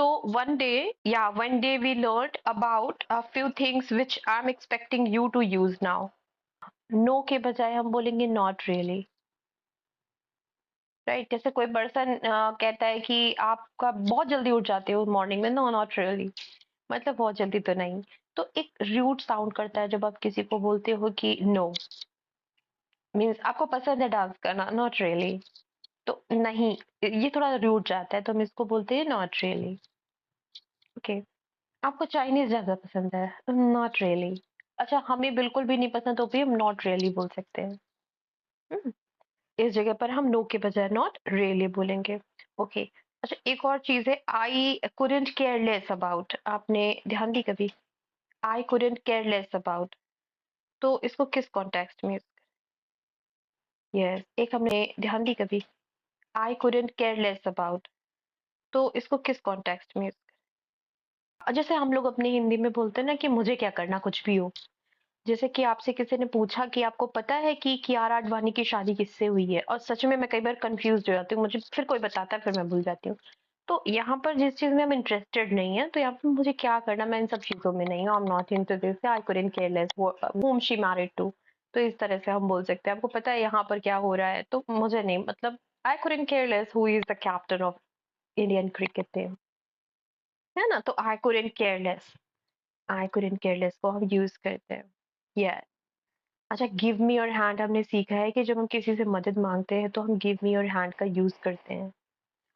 one day we learned about a few things which I'm expecting you to use now. No के बजाय हम बोलेंगे not really. Right जैसे कोई person कहता है कि आपका बहुत जल्दी उठ जाते हो मॉर्निंग में, नो नॉट रियली, मतलब बहुत जल्दी तो नहीं। तो एक रूड साउंड करता है जब आप किसी को बोलते हो कि नो, मीन्स आपको पसंद है डांस करना, नॉट रियली, तो नहीं, ये थोड़ा रूड जाता है, तो हम इसको बोलते हैं नॉट रियली। ओके, आपको चाइनीज ज्यादा पसंद है, नॉट रियली। अच्छा, हमें बिल्कुल भी नहीं पसंद तो भी हम नॉट रियली बोल सकते हैं। हम्म, इस जगह पर हम नो के बजाय नॉट रियली बोलेंगे। ओके, अच्छा एक और चीज है, आई कुडंट केयर लेस अबाउट, आपने ध्यान दी कभी? आई कुडंट केयर लेस अबाउट, तो इसको किस कॉन्टेक्स्ट में? यस, एक हमने ध्यान दी कभी? आई कुडंट केयर लेस अबाउट, तो इसको किस कॉन्टेक्स्ट में? जैसे हम लोग अपनी हिंदी में बोलते हैं ना कि मुझे क्या करना कुछ भी हो। जैसे कि आपसे किसी ने पूछा कि आपको पता है कि कियारा आडवाणी की शादी किससे हुई है, और सच में मैं कई बार कंफ्यूज हो जाती हूँ, मुझे फिर कोई बताता है फिर मैं भूल जाती हूँ। तो यहाँ पर जिस चीज में हम इंटरेस्टेड नहीं है, तो यहाँ पर मुझे क्या करना, मैं इन सब चीजों में नहीं हूँ, I am not into this, I couldn't care less whom she married to. तो इस तरह से हम बोल सकते हैं, आपको पता है यहाँ पर क्या हो रहा है, तो मुझे नहीं, मतलब आई couldn't care less who is the captain of Indian cricket team, है ना? तो आई कुडंट केयर लेस, आई कुडंट केयर लेस को हम यूज करते हैं। यस। अच्छा, गिव मी योर हैंड हमने सीखा है कि जब हम किसी से मदद मांगते हैं तो हम गिव मी योर हैंड का यूज करते हैं।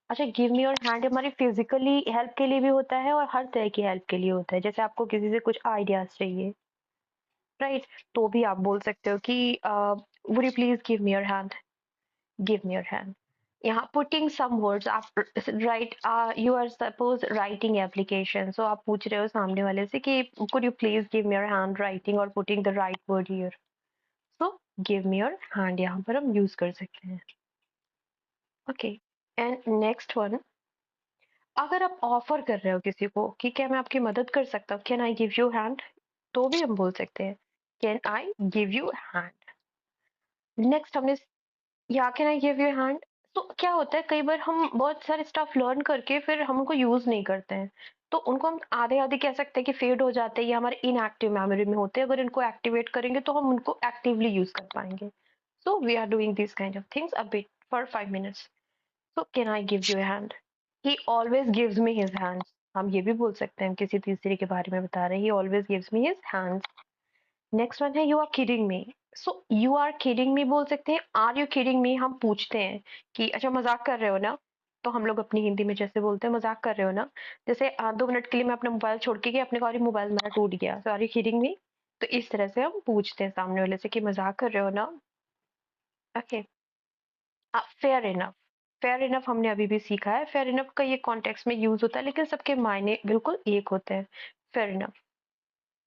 अच्छा, गिव मी योर हैंड हमारी फिजिकली हेल्प के लिए भी होता है और हर तरह की हेल्प के लिए होता है, जैसे आपको किसी से कुछ आइडियाज चाहिए, राइट? तो भी आप बोल सकते हो कि would you please give me your hand, give me your hand. यहाँ पुटिंग सम वर्ड्स, आप write, you are suppose writing application, so आप पूछ रहे हो सामने वाले से कि could you please give me your hand writing और putting the right word here, so give me your hand यहाँ पर हम यूज कर सकते हैं। ओके, एंड नेक्स्ट वन, अगर आप ऑफर कर रहे हो किसी को कि क्या मैं आपकी मदद कर सकता हूँ, can I give you hand, तो भी हम बोल सकते हैं can I give you hand. Next हमने, या can I give you hand, तो क्या होता है कई बार हम बहुत सारे स्टफ लर्न करके फिर हम उनको यूज नहीं करते हैं, तो उनको हम आधे आधे कह सकते हैं कि फेड हो जाते हैं या हमारे इनएक्टिव मेमोरी में होते हैं, अगर इनको एक्टिवेट करेंगे तो हम उनको एक्टिवली यूज कर पाएंगे। So we are doing this kind of things a bit for 5 minutes। So can I give you hand, he always gives me his hands, हम ये भी बोल सकते हैं, किसी तीसरे के बारे में बता रहे हैं, he always gives me his hands. Next one है you are kidding me, so you are kidding me बोल सकते हैं, आर यू किडिंग मी हम पूछते हैं कि अच्छा मजाक कर रहे हो ना, तो हम लोग अपनी हिंदी में जैसे बोलते हैं मजाक कर रहे हो ना, जैसे 2 मिनट के लिए मैं अपना मोबाइल छोड़ के गया, अपने को मोबाइल मेरा टूट गया, सो आर यू किडिंग मी, तो इस तरह से हम पूछते हैं सामने वाले से कि मजाक कर रहे हो ना। Okay, fair enough, fair enough हमने अभी भी सीखा है, फेयर इनफ का ये कॉन्टेक्स्ट में यूज होता है लेकिन सबके मायने बिल्कुल एक होते हैं। फेयर इनफ,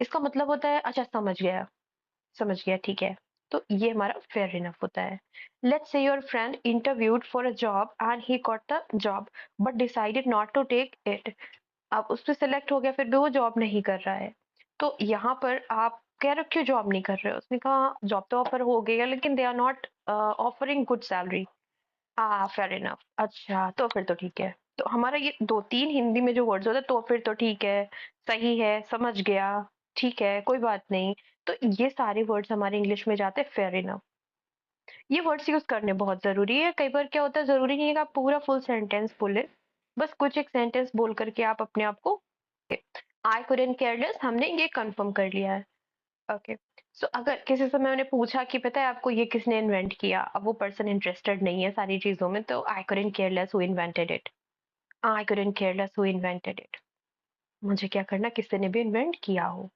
इसका मतलब होता है अच्छा समझ गया, समझ गया, ठीक है, तो ये हमारा फेयर इनफ होता है। Let's say your friend interviewed for a job and he got the job but decided not to take it, अब उस पर सिलेक्ट हो गया फिर भी वो जॉब नहीं कर रहा है, तो यहाँ पर आप कह रहे हो क्यों जॉब नहीं कर रहे हो, उसने कहा जॉब तो ऑफर हो गई है लेकिन they are not offering good salary. Fair enough, अच्छा तो फिर तो ठीक है, तो हमारा ये 2-3 हिंदी में जो वर्ड्स होते हैं, तो फिर तो ठीक है, सही है, समझ गया, ठीक है, कोई बात नहीं, तो ये सारे वर्ड्स हमारे इंग्लिश में जाते हैं फेयर इनफ। ये वर्ड्स यूज करने बहुत जरूरी है, कई बार क्या होता है जरूरी नहीं है कि आप पूरा फुल सेंटेंस बोले, बस कुछ एक सेंटेंस बोल करके आप अपने आप को, आई कुडंट केयर लेस हमने ये कंफर्म कर लिया है। ओके, सो अगर किसी से मैंने पूछा कि पता है आपको ये किसने इन्वेंट किया, अब वो पर्सन इंटरेस्टेड नहीं है सारी चीजों में, तो आई couldn't care less who invented it, I couldn't care less who invented it, मुझे क्या करना किसी ने भी इन्वेंट किया हो।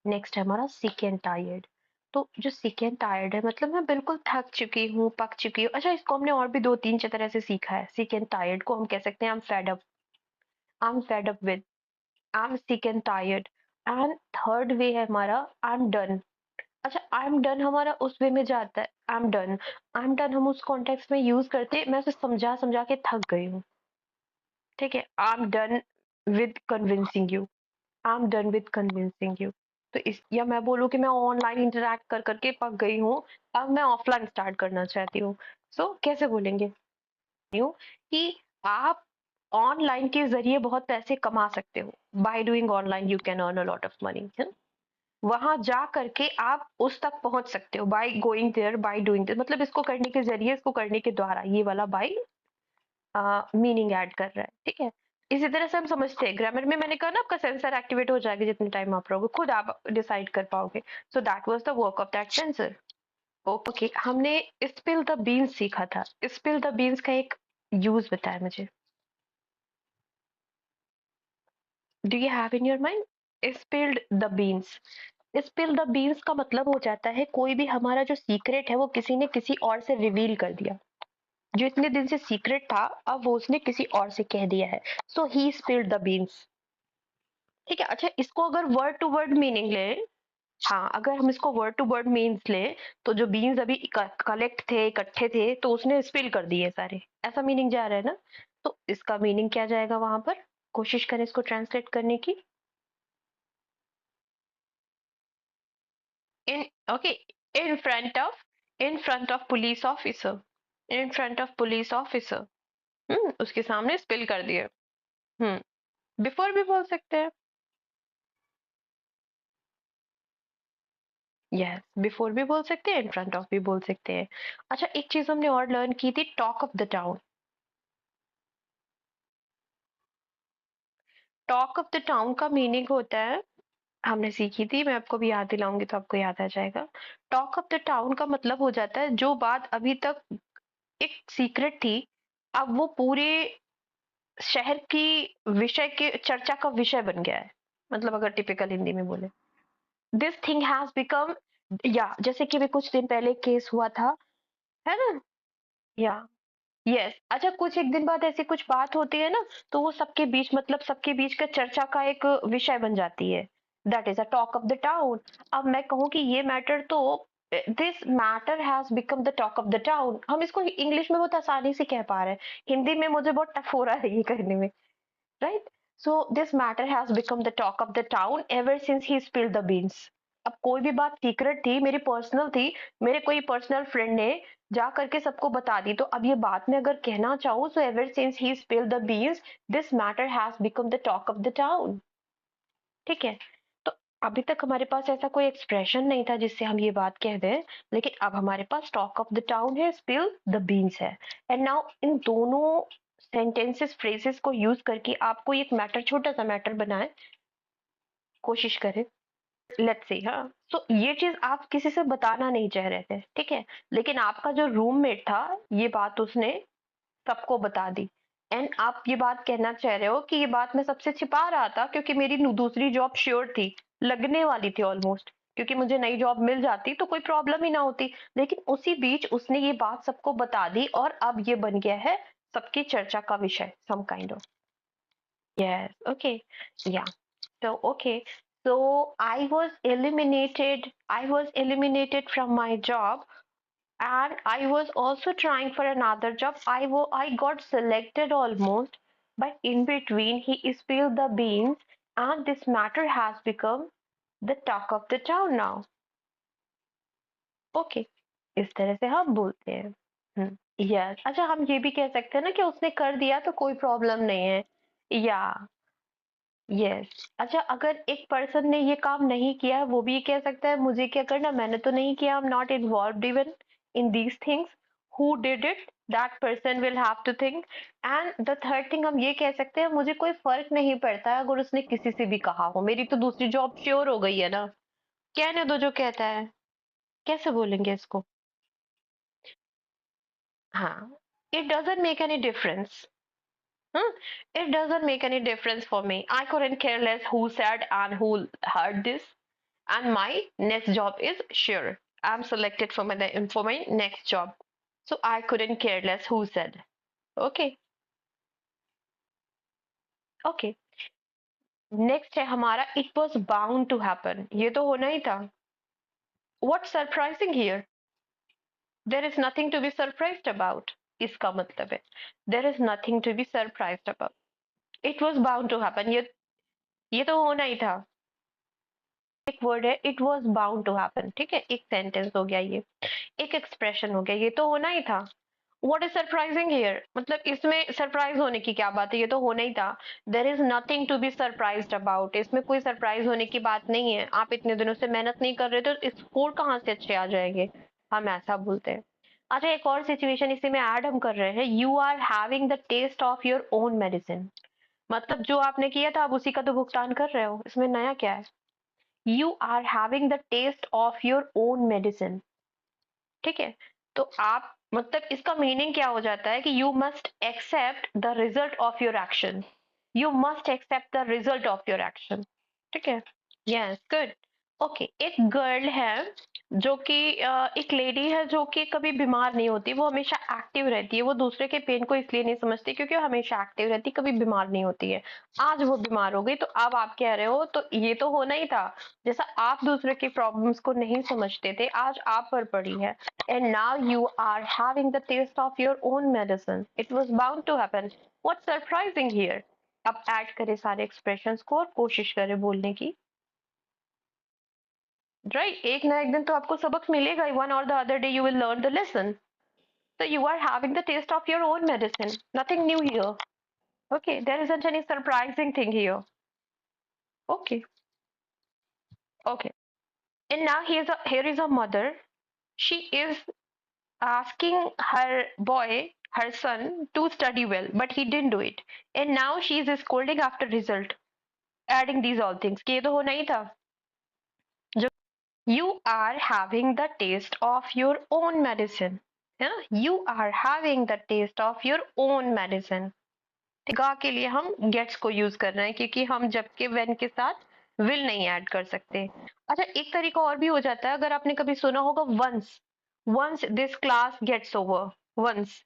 नेक्स्ट है हमारा सिक एंड टायर्ड, तो जो सिक एंड टायर्ड है मतलब मैं बिल्कुल थक चुकी हूँ, पक चुकी हूँ। अच्छा, इसको हमने और भी 2-3 तरह से सीखा है, सिक एंड टायर्ड को हम कह सकते हैं I am fed up with, I am sick and tired, and third way है हमारा आई एम डन। अच्छा, आई एम डन हमारा उस वे में जाता है, I am done, I am done हम उस कॉन्टेक्स्ट में यूज करते हैं मैं उसे समझा समझा के थक गई हूँ, ठीक है, I am done with convincing you, I am done with convincing you. तो इस, या मैं बोलूँ कि मैं ऑनलाइन इंटरैक्ट कर करके पक गई हूँ, अब मैं ऑफलाइन स्टार्ट करना चाहती हूँ, सो कैसे बोलेंगे? हूँ कि आप ऑनलाइन के ज़रिए बहुत पैसे कमा सकते हो। By doing online you can earn a lot of money, है ना? वहाँ जा करके आप उस तक पहुँच सकते हो by going there, by doing this, मतलब इसको करने के ज़रिए, इसको करने के द्वारा, ये वाला बाय मीनिंग ऐड कर रहा है, ठीक है? इसी तरह से हम समझते हैं, ग्रामर में मैंने कहा ना आपका सेंसर एक्टिवेट हो जाएगा जितने टाइम आप रहोगे, खुद आप डिसाइड कर पाओगे। So that was the work of that sensor. Okay, हमने स्पिल द बीन्स सीखा था। स्पिल द बीन्स का एक यूज़ बताएं मुझे। Do you have in your mind? Spilled the beans. Spill the beans का मतलब हो जाता है कोई भी हमारा जो सीक्रेट है वो किसी ने किसी और से रिवील कर दिया। जो इतने दिन से सीक्रेट था अब वो उसने किसी और से कह दिया है। सो ही स्पिल्ड द बीन्स। ठीक है, अच्छा इसको अगर वर्ड टू वर्ड मीनिंग ले, हाँ अगर हम इसको वर्ड टू वर्ड मीन्स ले, तो जो बीन्स अभी कलेक्ट थे, इकट्ठे थे, तो उसने स्पिल कर दिए सारे, ऐसा मीनिंग जा रहा है ना? तो इसका मीनिंग क्या जाएगा वहां पर? कोशिश करें इसको ट्रांसलेट करने की। In okay, in front of, in front of police officer, in front of police officer. उसके सामने स्पिल कर दिए। हम्म, बिफोर भी बोल सकते हैं। यस, बिफोर भी बोल सकते हैं, इन फ्रंट ऑफ भी बोल सकते हैं। अच्छा एक चीज हमने और लर्न की थी, talk of the town. Talk of the town का मीनिंग होता है, हमने सीखी थी, मैं आपको भी याद दिलाऊंगी तो आपको याद आ जाएगा। टॉक ऑफ द टाउन का मतलब हो जाता है जो बात अभी तक एक सीक्रेट थी, अब वो पूरे शहर की विषय के चर्चा का विषय बन गया है। मतलब अगर टिपिकल हिंदी में बोले, दिस थिंग हैज बिकम, या जैसे कि अभी कुछ दिन पहले केस हुआ था, है ना? या यस, अच्छा कुछ एक दिन बाद ऐसी कुछ बात होती है ना, तो वो सबके बीच, मतलब सबके बीच का चर्चा का एक विषय बन जाती है। That is a talk of the town. अब मैं कहूँ कि ये मैटर तो, this matter has become the talk of the town, हम इसको इंग्लिश में बहुत आसानी से कह पा रहे हैं, हिंदी में मुझे बहुत टफ हो रहा है ये करने में, right? So this matter has become the talk of the town ever since he spilled the beans. अब कोई भी बात सीक्रेट थी, मेरी पर्सनल थी, मेरे कोई पर्सनल फ्रेंड ने जा करके सबको बता दी, तो अब ये बात मैं अगर कहना चाहूँ, so ever since he spilled the beans, this matter has become the talk of the town. ठीक है, तो अभी तक हमारे पास ऐसा कोई एक्सप्रेशन नहीं था जिससे हम ये बात कह दें, लेकिन अब हमारे पास टॉक ऑफ द टाउन है, स्पिल द बीन्स है। एंड नाउ इन दोनों सेंटेंसेस, फ्रेजेस को यूज करके आप कोई एक मैटर, छोटा सा मैटर बनाए, कोशिश करें। लेट्स सी, हाँ, तो ये चीज आप किसी से बताना नहीं चाह रहे थे, ठीक है, लेकिन आपका जो रूममेट था, ये बात उसने सबको बता दी। एंड आप ये बात कहना चाह रहे हो कि ये बात मैं सबसे छिपा रहा था क्योंकि मेरी दूसरी जॉब श्योर थी, लगने वाली थी ऑलमोस्ट, क्योंकि मुझे नई जॉब मिल जाती तो कोई प्रॉब्लम ही ना होती, लेकिन उसी बीच उसने ये बात सबको बता दी और अब ये बन गया है सबकी चर्चा का विषय, some kind of. Yes, okay, yeah, so okay, so I was eliminated from my job, and I was also trying for another job. I got selected almost, but in between he spilled the beans, and this matter has become the talk of the town now. Okay, इस तरह से हम बोलते हैं। Yes, अच्छा हम ये भी कह सकते हैं ना कि उसने कर दिया तो कोई प्रॉब्लम नहीं है। या यस, अच्छा अगर एक पर्सन ने ये काम नहीं किया, वो भी कह सकता है मुझे क्या करना, मैंने तो नहीं किया, I am not involved even in these things, who did it, that person will have to think. And the third thing हम ये कह सकते हैं, मुझे कोई फर्क नहीं पड़ता है अगर उसने किसी से भी कहा हो, मेरी तो दूसरी जॉब श्योर हो गई है ना, कहने दो जो कहता है। कैसे बोलेंगे इसको? हाँ, it doesn't make any difference. Hmm? It doesn't make any difference for me. I couldn't care less who said and who heard this. And my next job is sure. I'm selected for my next job. So I couldn't care less who said. Okay. Okay. Next है हमारा it was bound to happen. ये तो होना ही था. What's surprising here? There is nothing to be surprised about. इसका मतलब है there is nothing to be surprised about. It was bound to happen. ये तो होना ही था. एक वर्ड है it was bound to happen, ठीक है, एक सेंटेंस हो गया, ये एक एक्सप्रेशन हो गया, ये तो होना ही था। व्हाट इज सरप्राइजिंग हियर, मतलब इसमें सरप्राइज होने की क्या बात है, ये तो होना ही था। There is nothing to be surprised about, इसमें कोई सरप्राइज होने की बात नहीं है। आप इतने दिनों से मेहनत नहीं कर रहे तो स्कोर कहाँ से अच्छे आ जाएंगे, हम ऐसा बोलते हैं। अच्छा, एक और सिचुएशन इसी में ऐड हम कर रहे हैं, you are having the taste of your own medicine. मतलब जो आपने किया था आप उसी का तो भुगतान कर रहे हो, इसमें नया क्या है। You are having the taste of your own medicine, ठीक है। तो आप मतलब इसका मीनिंग क्या हो जाता है कि you must accept the result of your action, you must accept the result of your action, ठीक है। Yes, good. ओके, एक गर्ल है जो कि एक लेडी है जो कि कभी बीमार नहीं होती, वो हमेशा एक्टिव रहती है। वो दूसरे के पेन को इसलिए नहीं समझती क्योंकि वो हमेशा एक्टिव रहती, कभी बीमार नहीं होती है। आज वो बीमार हो गई तो अब आप कह रहे हो तो ये तो होना ही था। जैसा आप दूसरे की प्रॉब्लम्स को नहीं समझते थे, आज आप पर पड़ी है। And now you are having the taste of your own medicine, it was bound to happen, what's surprising here. अब ऐड करें सारे एक्सप्रेशंस को और कोशिश करें बोलने की। राइट, एक ना एक दिन तो आपको सबक मिलेगा, वन और the other day you will learn the lesson. So you are having the taste of your own medicine. Nothing new here. Okay, there isn't any surprising thing here. Okay, okay. And now here is a mother. She is asking her boy, her son, to study well, but he didn't do it. And now she is scolding after result, adding these all things. कि ये तो होना ही था। You are having the taste of your own medicine. है ना? You are having the taste of your own medicine. गा के लिए हम गेट्स को यूज कर रहे हैं क्योंकि हम जब के वेन के साथ विल नहीं ऐड कर सकते। अच्छा, एक तरीका और भी हो जाता है, अगर आपने कभी सुना होगा once, once this class gets over, once.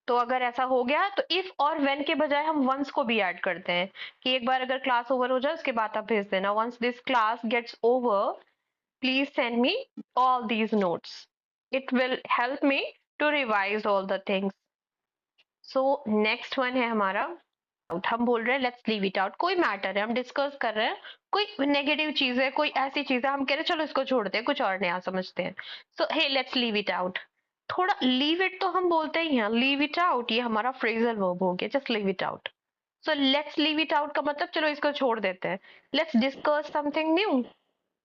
तो अगर ऐसा हो गया तो इफ और व्हेन के बजाय हम वंस को भी ऐड करते हैं कि एक बार अगर क्लास ओवर हो जाए उसके बाद आप भेज देना, once this class gets over please send me all these notes, it will help me to revise all the things. So next one है हमारा आउट, हम बोल रहे हैं लेट्स लीव इट आउट। कोई मैटर है, हम डिस्कस कर रहे हैं, कोई नेगेटिव चीज है, कोई ऐसी चीज है, हम कह रहे हैं चलो इसको छोड़ते हैं, कुछ और नया समझते हैं। सो हे लेट्स लीव इट आउट। थोड़ा लीव इट तो हम बोलते ही हैं, लीव इट आउट ये हमारा फ्रेजल वर्ब हो गया, just leave it out. So let's leave it out का मतलब चलो इसको छोड़ देते हैं, let's discuss something new,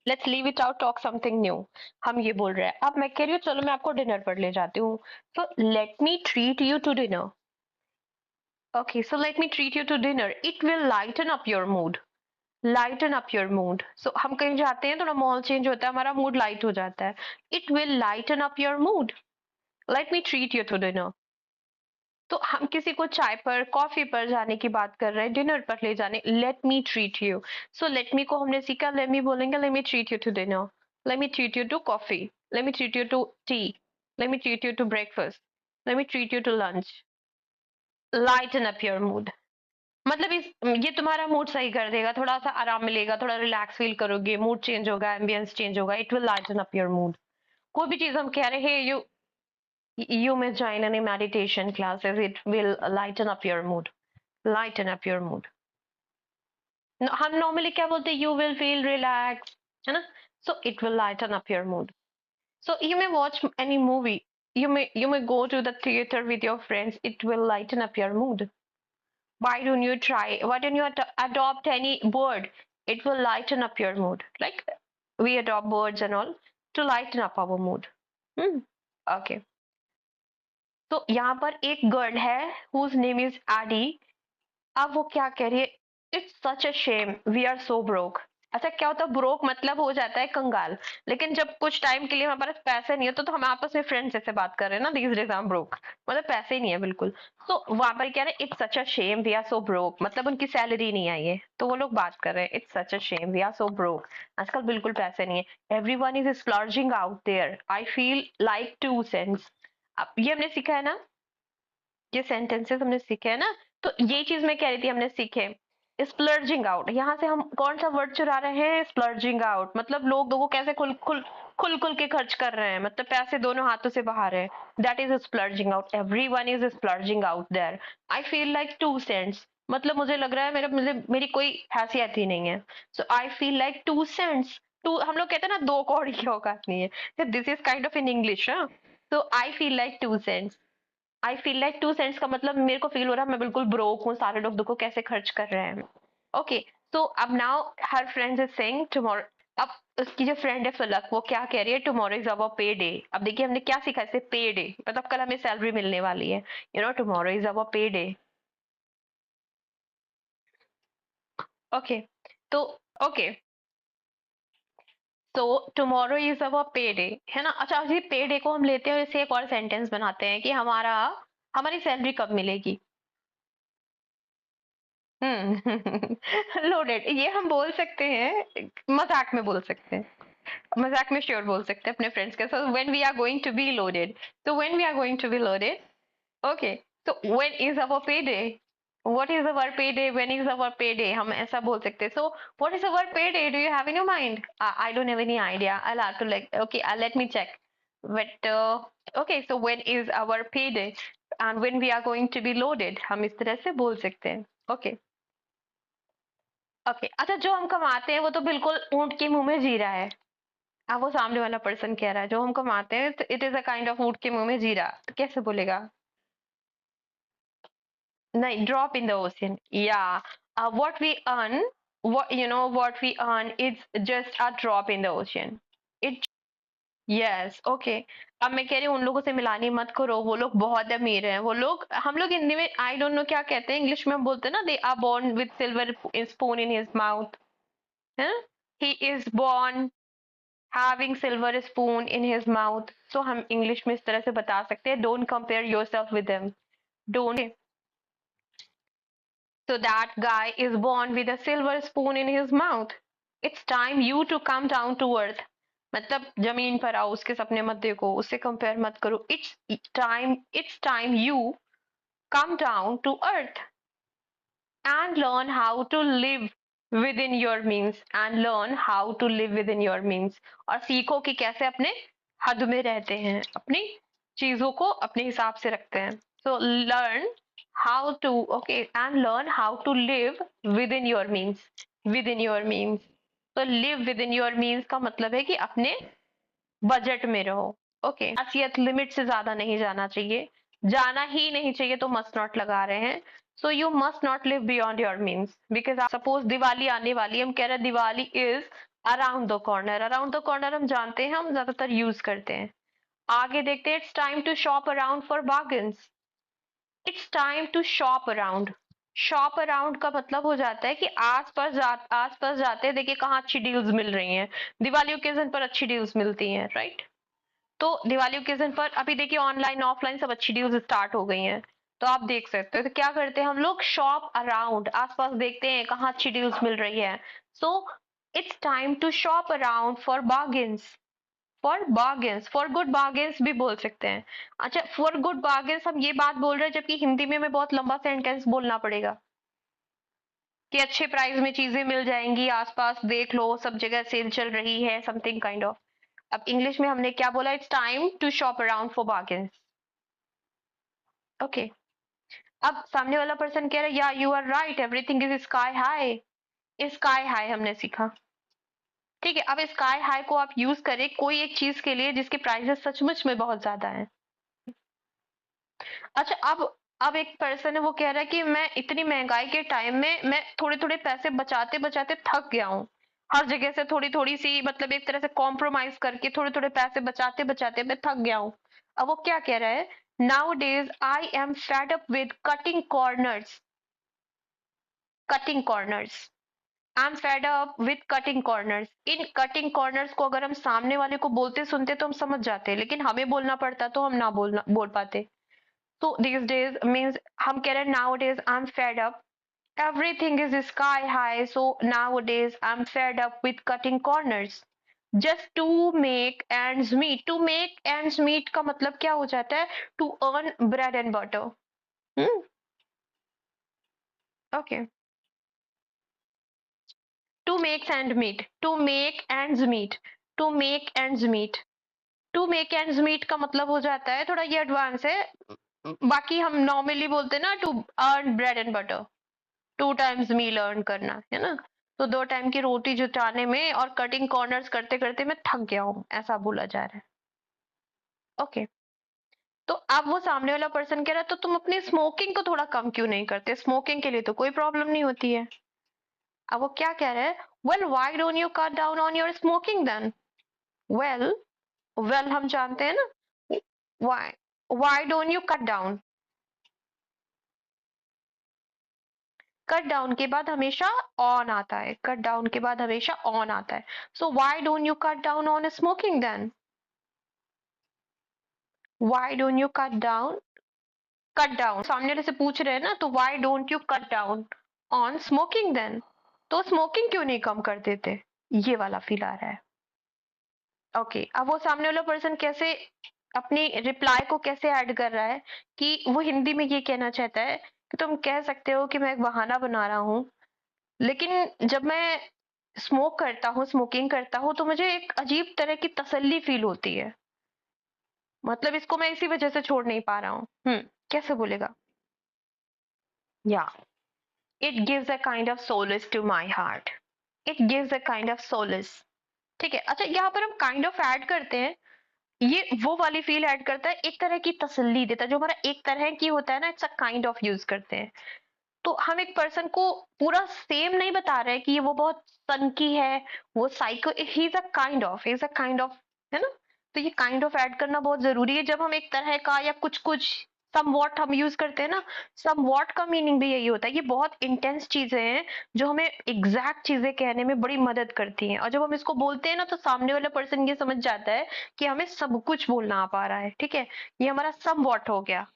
let's leave it out talk something new. हम ये बोल रहे हैं, अब मैं कह रही हूँ चलो मैं आपको डिनर पर ले जाती हूँ, so let me treat you to dinner. Okay, so let me treat you to dinner. It will lighten up your mood. Lighten up your mood. So हम कहीं जाते हैं, थोड़ा माहौल चेंज होता है, हमारा मूड लाइट हो जाता है. It will lighten up your mood. Let me treat you to dinner. तो हम किसी को चाय पर, कॉफी पर जाने की बात कर रहे हैं, डिनर पर ले जाने, let me treat you. So let me को हमने सीखा, let me बोलेंगे, let me treat you to dinner. Let me treat you to coffee. Let me treat you to tea. Let me treat you to breakfast. Let me treat you to lunch. Lighten up your mood. मतलब इस ये तुम्हारा mood सही कर देगा, थोड़ा सा आराम मिलेगा, थोड़ा रिलैक्स फील करोगे, मूड चेंज होगा, एम्बियंस चेंज होगा, it will lighten up your mood. कोई भी चीज हम कह रहे हैं, you may join any meditation classes, it will lighten up your mood, lighten up your mood. हम नॉर्मली क्या बोलते हैं, यू विल फील रिलैक्स, है ना। So it will lighten up your mood. So you may watch any movie, you may go to the theater with your friends, it will lighten up your mood. Why don't you adopt any bird, it will lighten up your mood, like we adopt birds and all to lighten up our mood. hmm. Okay, तो यहाँ पर एक girl है whose name is Adi. अब वो क्या कह रही है, it's such a shame we are so broke. अच्छा, क्या होता है ब्रोक, मतलब हो जाता है कंगाल, लेकिन जब कुछ टाइम के लिए हमारे पास पैसे नहीं होते तो हम आपस में फ्रेंड जैसे बात कर रहे हैं ना, these days I am broke, मतलब पैसे ही नहीं है बिल्कुल। तो वहां पर क्या है, it's such a shame we are so broke, मतलब उनकी सैलरी नहीं आई है तो वो लोग बात कर रहे हैं, it's such a shame we are so broke, आजकल बिल्कुल पैसे नहीं है, everyone is splurging out there, I feel like 2 cents. अब ये हमने सीखा है ना, ये सेंटेंसेस हमने सीखे हैं ना, तो ये चीज मैं कह रही थी हमने सीखे। स्प्लर्जिंग आउट, यहाँ से हम कौन सा वर्ड चुरा रहे हैं, स्प्लर्जिंग आउट, मतलब लोग को कैसे खुल के खर्च कर रहे हैं, मतलब पैसे दोनों हाथों से बाहर है, that is splurging out, everyone is splurging out there. I feel like 2 cents, मतलब मुझे लग रहा है मेरा मतलब मेरी कोई हैसियत ही नहीं है। So I feel like 2 cents, टू हम लोग कहते हैं ना 2 कौड़ी की औकात नहीं है, this is kind of in English. तो I feel like 2 cents. I feel like 2 cents का मतलब मेरे को फील हो रहा है मैं बिल्कुल ब्रोक हूँ, सारे लोग देखो कैसे खर्च कर रहे हैं। ओके, तो अब now her friend is saying tomorrow. अब उसकी जो फ्रेंड है फलक, वो क्या कह रही है, tomorrow is our pay day. अब देखिए हमने क्या सीखा इससे, पे डे मतलब कल हमें सैलरी मिलने वाली है, tomorrow is our pay day. Okay, तो ओके, तो tomorrow is our pay day, है ना। अच्छा, ये पे डे को हम लेते हैं इसे एक और सेंटेंस बनाते हैं कि हमारी सैलरी कब मिलेगी। लोडेड, ये हम बोल सकते हैं, मजाक में बोल सकते हैं, मजाक में श्योर बोल सकते हैं अपने फ्रेंड्स के साथ, when we are going to be loaded. तो when we are going to be loaded, okay, तो when is our pay day, what is our pay day, when is our pay day, हम ऐसा बोल सकते हैं। So what is our pay day, do you have in your mind? I don't have any idea, I have to like, okay, let me check, but okay, so when is our pay day and when we are going to be loaded, हम इस तरह से बोल सकते हैं। Okay, okay, अच्छा, जो हम कमाते हैं वो तो बिल्कुल ऊंट के मुंह में जी रहा है। अब वो सामने वाला पर्सन कह रहा है जो हम कमाते हैं तो it is a kind of ऊंट के मुंह में जीरा, तो कैसे बोलेगा? नहीं, ड्रॉप इन द ओशियन, या what we earn, what we earn is just a drop in the ocean. It, yes, okay. अब मैं कह रही हूँ उन लोगों से मिलानी मत करो, वो लोग बहुत अमीर हैं, वो लोग, हम लोग हिंदी में आई डोंट नो क्या कहते हैं, इंग्लिश में हम बोलते हैं ना, they are born with silver spoon in his mouth, है, he is born having silver spoon in his mouth। तो हम इंग्लिश में इस तरह से बता सकते हैं, don't compare yourself with them, don't। So that guy is born with a silver spoon in his mouth, it's time you to come down to earth। मतलब जमीन पर आओ, उसके सपने मत देखो, उससे कंपेयर मत करो, it's time you come down to earth and learn how to live within your means, and learn how to live within your means, और सीखो कि कैसे अपने हद में रहते हैं, अपनी चीजों को अपने हिसाब से रखते हैं। so learn how to, okay, and learn how to live within your means, within your means। तो live within your means का मतलब है कि अपने बजट में रहो। ओके, खासियत लिमिट से ज्यादा नहीं जाना चाहिए, जाना ही नहीं चाहिए तो मस्ट नॉट लगा रहे हैं। So you must not live beyond your means, because suppose Diwali आने वाली है, हम कह रहे हैं Diwali is around the corner. Around the corner हम जानते हैं, हम ज्यादातर यूज करते हैं। आगे देखते हैं, it's time to shop around for bargains. It's time to shop around, shop around का मतलब हो जाता है कि आस पास जाते हैं, देखिए कहाँ अच्छी डील्स मिल रही हैं, दिवाली ओकेजन पर अच्छी डील्स मिलती हैं, राइट। तो दिवाली ओकेजन पर अभी देखिए ऑनलाइन ऑफलाइन सब अच्छी डील्स स्टार्ट हो गई हैं, तो आप देख सकते हो। तो क्या करते हैं हम लोग, शॉप अराउंड, आसपास देखते हैं कहाँ अच्छी डील्स मिल रही है। So it's time to shop around for bargains, for bargains, for good bargains भी बोल सकते हैं। अच्छा, फॉर गुड बार्गेन्स हम ये बात बोल रहे हैं, जबकि हिंदी में हमें बहुत लंबा सेंटेंस बोलना पड़ेगा कि अच्छे प्राइस में चीजें मिल जाएंगी, आसपास देख लो सब जगह सेल चल रही है, समथिंग काइंड ऑफ। अब इंग्लिश में हमने क्या बोला, it's time to shop around for bargains. Okay, अब सामने वाला पर्सन कह रहा है, yeah you are right, everything is sky high. Sky high हमने सीखा, ठीक है। अब स्काई हाई को आप यूज करें कोई एक चीज के लिए जिसके प्राइसेस सचमुच में बहुत ज्यादा है। अच्छा, अब एक पर्सन है, वो कह रहा है कि मैं इतनी महंगाई के टाइम में मैं थोड़े थोड़े पैसे बचाते बचाते थक गया हूँ, हर जगह से थोड़ी थोड़ी सी, मतलब एक तरह से कॉम्प्रोमाइज करके थोड़े थोड़े पैसे बचाते बचाते मैं थक गया हूँ। अब वो क्या कह रहा है, now days I am fed up with cutting corners, cutting corners, I am fed up with cutting corners. In cutting corners को अगर हम सामने वाले को बोलते सुनते तो हम समझ जाते, लेकिन हमें बोलना पड़ता तो हम ना बोल पाते। तो these days means हम कह रहे हैं nowadays I'm fed up, everything is sky high, so nowadays I'm fed up with cutting corners just to make ends meet। to make ends meet का मतलब क्या हो जाता है, to earn bread and butter। Hmm, okay, to make ends meet, to make ends meet, to make ends meet, to make ends meet का मतलब हो जाता है, थोड़ा ये एडवांस है, बाकी हम नॉर्मली बोलते हैं ना, to earn bread and butter, 2 times meal earn करना, है ना। तो 2 टाइम की रोटी जुटाने में और कटिंग कॉर्नर्स करते करते मैं थक गया हूँ, ऐसा बोला जा रहा है। ओके, तो अब वो सामने वाला पर्सन कह रहा है तो तुम अपनी स्मोकिंग को थोड़ा कम क्यों नहीं करते, स्मोकिंग के लिए तो कोई प्रॉब्लम नहीं होती है। अब वो क्या कह रहा है, well why don't you cut down on your smoking then. Well, well हम जानते हैं ना, why, why don't you cut down. Cut down के बाद हमेशा ऑन आता है, कट डाउन के बाद हमेशा ऑन आता है। So why don't you cut down on smoking then, why don't you cut down, cut down सामने वाले से पूछ रहे हैं ना, तो why don't you cut down on smoking then, तो स्मोकिंग क्यों नहीं कम कर देते, ये वाला फील आ रहा है। ओके, अब वो सामने वाला पर्सन कैसे अपनी रिप्लाई को कैसे ऐड कर रहा है कि वो हिंदी में ये कहना चाहता है कि तुम कह सकते हो कि मैं एक बहाना बना रहा हूँ, लेकिन जब मैं स्मोक करता हूँ, स्मोकिंग करता हूँ, तो मुझे एक अजीब तरह की तसल्ली फील होती है, मतलब इसको मैं इसी वजह से छोड़ नहीं पा रहा हूँ। कैसे बोलेगा, या it gives a kind of solace to my heart, it gives a kind of solace. ठीक है, अच्छा यहाँ पर हम काइंड ऑफ ऐड करते हैं, ये वो वाली फील ऐड करता है, एक तरह की तसल्ली देता है, जो हमारा एक तरह की होता है ना, it's a kind of use करते हैं। तो हम एक पर्सन को पूरा सेम नहीं बता रहे कि ये वो बहुत सनकी है, वो psycho, he is a kind of, is a kind of, है ना। तो ये काइंड ऑफ ऐड करना बहुत जरूरी है जब हम एक तरह का या कुछ कुछ सम वॉट हम यूज करते हैं ना। सम वॉट का मीनिंग भी यही होता है, ये बहुत इंटेंस चीजें हैं जो हमें एग्जैक्ट चीजें कहने में बड़ी मदद करती हैं, और जब हम इसको बोलते हैं ना तो सामने वाला पर्सन ये समझ जाता है कि हमें सब कुछ बोलना आ पा रहा है। ठीक है, ये हमारा सम वॉट हो गया।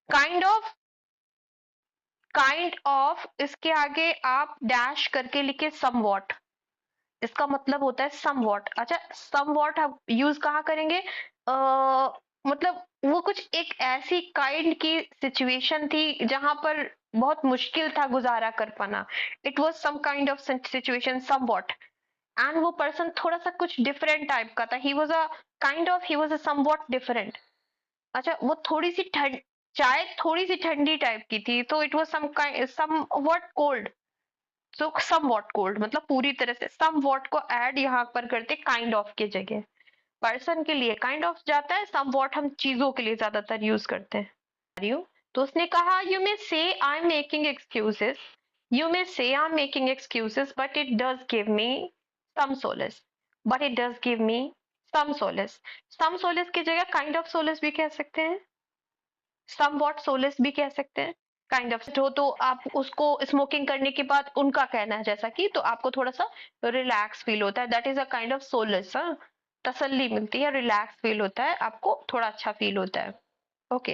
काइंड ऑफ, काइंड ऑफ इसके आगे आप डैश करके लिखे समवॉट, इसका मतलब होता है समवॉट। अच्छा, समवॉट हम यूज कहाँ करेंगे, मतलब वो कुछ एक ऐसी काइंड की सिचुएशन थी जहां पर बहुत मुश्किल था गुजारा कर पाना, it was some kind of situation somewhat, and वो पर्सन थोड़ा सा कुछ डिफरेंट टाइप का था, he was a kind of, he was a somewhat different. अच्छा, वो थोड़ी सी ठंड, चाय थोड़ी सी ठंडी टाइप की थी, तो it was somewhat cold, so somewhat cold, मतलब पूरी तरह से सम व्हाट को ऐड यहाँ पर करते काइंड ऑफ की जगह। पर्सन के लिए काइंड ऑफ जाता है, सम व्हाट हम चीजों के लिए ज्यादातर यूज करते हैं। तो उसने कहा, you may say I am making excuses, you may say I am making excuses but it does give me some solace, but it does give me some solace. Some solace की जगह kind of solace भी कह सकते हैं, some what solace भी कह सकते हैं। काइंड ऑफ हो तो आप उसको स्मोकिंग करने के बाद उनका कहना है जैसा कि, तो आपको थोड़ा सा रिलैक्स फील होता है, that is a kind of solace. तसल्ली मिलती है, रिलैक्स फील होता है, आपको थोड़ा अच्छा फील होता है। ओके,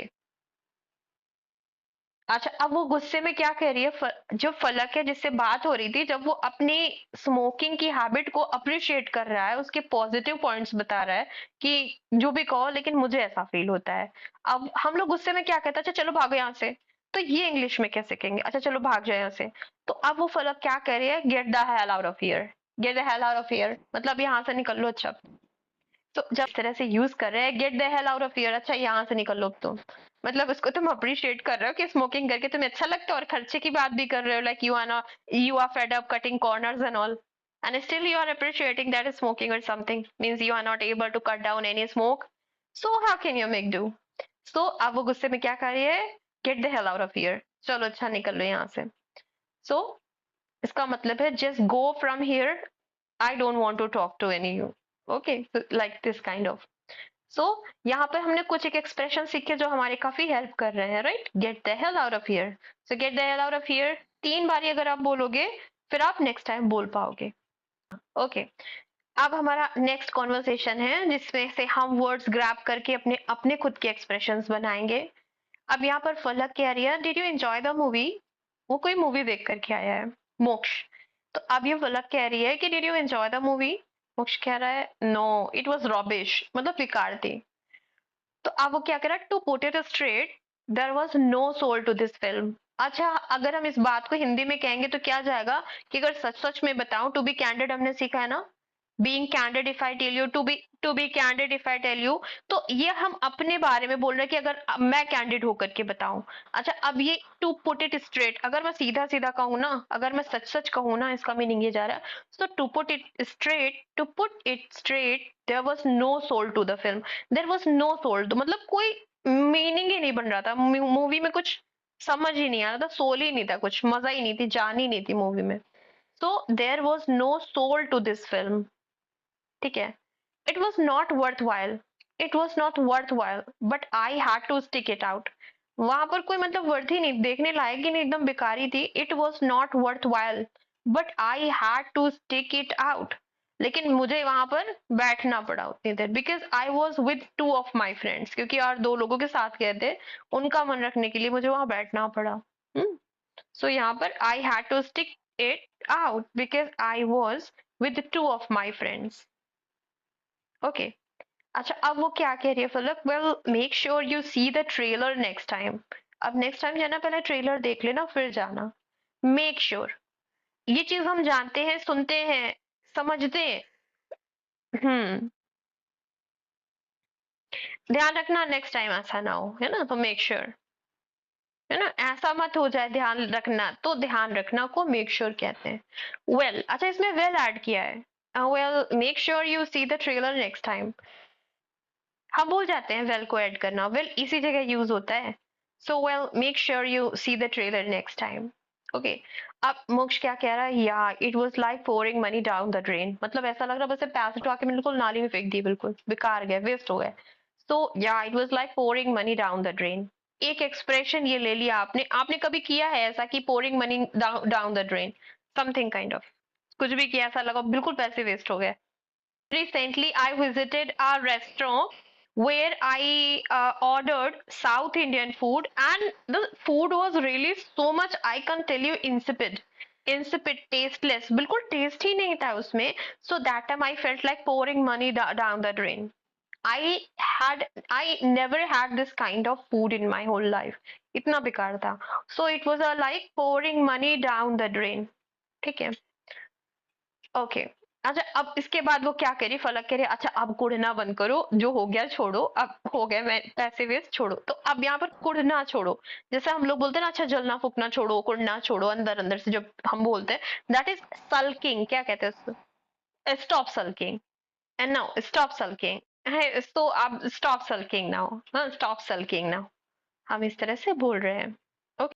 अच्छा अब वो गुस्से में क्या कह रही है, जो फलक है जिससे बात हो रही थी, जब वो अपनी स्मोकिंग की हैबिट को अप्रिशिएट कर रहा है, उसके पॉजिटिव पॉइंट्स बता रहा है कि जो भी कहो लेकिन मुझे ऐसा फील होता है। अब हम लोग गुस्से में क्या कहते हैं, अच्छा चलो भागो यहाँ से, तो ये इंग्लिश में कैसे कहेंगे, अच्छा चलो भाग जाए यहाँ से। तो अब वो फलक क्या कह रही है, get the hell out of here, get the hell out of here, मतलब यहाँ से निकल लो। अच्छा, तो जब इस तरह से यूज कर रहे हैं get the hell out of here, अच्छा यहाँ से निकल लो तुम, मतलब उसको तुम अप्रिशिएट कर रहे हो कि स्मोकिंग करके तुम्हें अच्छा लगता है, और खर्चे की बात भी कर रहे हो, like you are fed up cutting corners and all, and still you are appreciating that smoking or something means you are not able to cut down any smoke, so how can you make do। so अब वो गुस्से में क्या कर रही है, get the hell out of here, चलो अच्छा निकल लो यहाँ से। so इसका मतलब है just go from here, I don't want to talk to any you। okay, so like this kind of। so यहाँ पर हमने कुछ एक एक्सप्रेशन सीखे जो हमारे काफी हेल्प कर रहे हैं, right, get the hell out of here. So get the hell out of here 3 बार अगर आप बोलोगे फिर आप नेक्स्ट टाइम बोल पाओगे। ओके, अब हमारा नेक्स्ट कॉन्वर्सेशन है जिसमें से हम वर्ड्स ग्रैब करके अपने अपने खुद के एक्सप्रेशंस बनाएंगे। अब यहाँ पर फलक कह रही है, did you enjoy the movie, वो कोई मूवी देख करके आया है, मोक्ष। तो अब ये फलक कह रही है कि did you enjoy the movie, मोक्ष कह रहा है नो इट वाज रॉबिश, मतलब बेकार थी। तो अब वो क्या कह रहा है, to put it straight there was no soul to this film. अच्छा, अगर हम इस बात को हिंदी में कहेंगे तो क्या जाएगा कि अगर सच सच में बताऊं, टू बी कैंडिड हमने सीखा है ना, being candid if I tell you, to be candid if I tell you, तो ये हम अपने बारे में बोल रहे हैं कि अगर मैं कैंडिड होकर के बताऊं। अच्छा, अब ये टू पुट इट स्ट्रेट, अगर मैं सीधा सीधा कहूँ ना, अगर मैं सच सच कहूँ ना, इसका मीनिंग ये जा रहा है, so to put it straight, to put it straight there was no soul to the film, there was no soul, मतलब कोई मीनिंग ही नहीं बन रहा था, मूवी में कुछ समझ ही नहीं आ रहा था, सोल ही नहीं था, कुछ मजा ही नहीं थी, जान ही नहीं थी मूवी में। So there was no soul to this film, ठीक है। It was not worth while, it was not worth while, but I had to stick it out. वहां पर कोई मतलब वर्थ ही नहीं, देखने लायक ही नहीं, एकदम बेकारी थी। It was not worth while, but I had to stick it out. लेकिन मुझे वहां पर बैठना पड़ा उतनी देर, because I was with two of my friends, क्योंकि और दो लोगों के साथ गए थे, उनका मन रखने के लिए मुझे वहां बैठना पड़ा। सो यहाँ पर I had to stick it out because I was with two of my friends. Okay. अच्छा, अब वो क्या कह रही है Falak, well make sure you see the trailer next time. अब नेक्स्ट टाइम जाना, पहले ट्रेलर देख लेना फिर जाना। मेक श्योर, ये चीज हम जानते हैं, सुनते हैं, समझते हैं। ध्यान रखना नेक्स्ट टाइम ऐसा ना हो, है ना, तो मेक श्योर, है ना, ऐसा मत हो जाए, ध्यान रखना, तो ध्यान रखना को मेक श्योर कहते हैं। वेल अच्छा, इसमें वेल ऐड किया है। Well make sure you see the trailer next time. हम भूल जाते हैं वेल को ऐड करना, वेल इसी जगह यूज होता है। So well make sure you see the trailer next time. Okay. अब मोक्ष क्या कह रहा है, या it was like pouring money down the drain, मतलब ऐसा लग रहा है बस पैसे उठा के बिल्कुल नाली में फेंक दी, बिल्कुल बेकार गए, वेस्ट हो गए। सो या it was like pouring money down the drain. एक एक्सप्रेशन ये ले लिया आपने, आपने कभी किया है ऐसा कि pouring money down the drain, something kind of, कुछ भी किया ऐसा लगा बिल्कुल पैसे वेस्ट हो गए। Recently, I visited a restaurant where I ordered South Indian food, and the food was really so much, I can tell you, insipid. Insipid, tasteless, बिल्कुल taste ही नहीं था उसमें. So that time I felt like pouring money down the drain. I never had this kind of food in my whole life. इतना बेकार था. So it was a like pouring money down the drain. ठीक है. Okay. अच्छा, अब इसके बाद वो क्या कह रही, फलक कह रही, अच्छा अब कुढ़ना बंद करो, जो हो गया छोड़ो, अब हो गए, मैं पैसे वेस्ट छोड़ो, तो अब यहाँ पर कुढ़ना छोड़ो। जैसे हम लोग बोलते हैं ना, अच्छा जलना फूकना छोड़ो, कुढ़ना छोड़ो, अंदर अंदर से जब हम बोलते हैं, दैट इज सल्किंग, क्या कहते हैं उसको, stop sulking. And now stop sulking है, तो अब स्टॉप सल्किंग नाउ, हाँ स्टॉप सल्किंग नाउ, हम इस तरह से बोल रहे हैं। ओके।